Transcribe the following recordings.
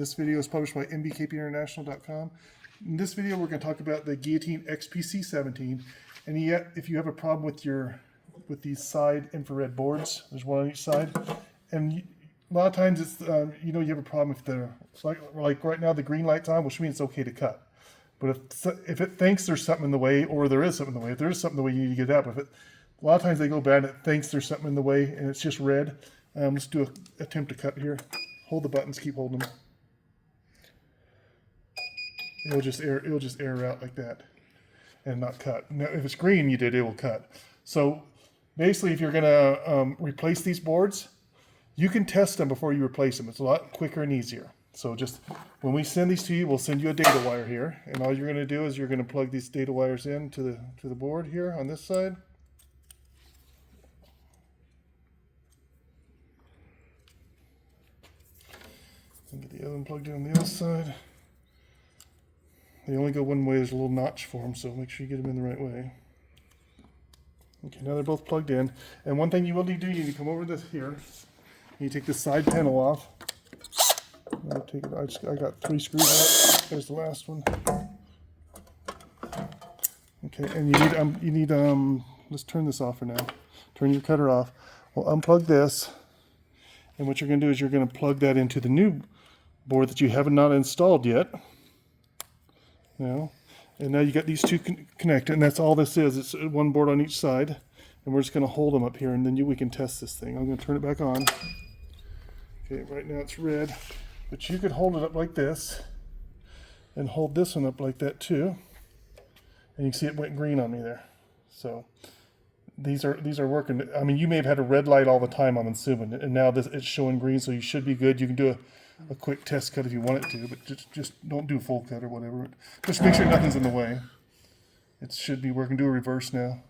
This video is published by mbkpinternational.com. In this video, we're going to talk about the Guillotine XPC17. And yet, if you have a problem with these side infrared boards, there's one on each side, and a lot of times it's you have a problem if the like right now the green light's on, which means it's okay to cut. But if it thinks there's something in the way, or there is something in the way, if there is something in the way, you need to get it out. But a lot of times they go bad, and it thinks there's something in the way, and it's just red. Let's do an attempt to cut here. Hold the buttons, keep holding them. It'll just air out like that and not cut. Now, if it's green, it will cut. So basically, if you're gonna replace these boards, you can test them before you replace them. It's a lot quicker and easier. So just when we send these to you, we'll send you a data wire here, and all you're gonna do is you're gonna plug these data wires in to the board here on this side. And get the other one plugged in on the other side. They only go one way. There's a little notch for them, so make sure you get them in the right way. Okay, now they're both plugged in. And one thing you will need to do, you need to come over this here. You take the side panel off. I'll take it. I got 3 screws out. There's the last one. Okay, and you need let's turn this off for now. Turn your cutter off. We'll unplug this, and what you're going to do is you're going to plug that into the new board that you haven't not installed yet. Now, and now you got these two connected, and that's all this is. It's one board on each side, and we're just going to hold them up here, and then we can test this thing. I'm going to turn it back on. Okay, right now it's red, but you could hold it up like this, and hold this one up like that too, and you can see it went green on me there. So these are working. I mean, you may have had a red light all the time, I'm assuming, and now it's showing green, so you should be good. You can do a quick test cut if you want it to, but just don't do a full cut or whatever. Just make sure nothing's in the way. It should be working. Do a reverse now.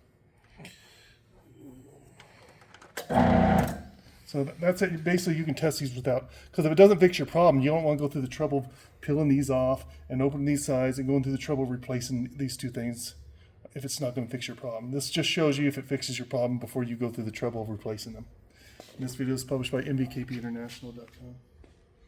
So that's it. Basically, you can test these without, because if it doesn't fix your problem, you don't want to go through the trouble of peeling these off and opening these sides and going through the trouble of replacing these two things if it's not going to fix your problem. This just shows you if it fixes your problem before you go through the trouble of replacing them. And this video is published by mbkpinternational.com.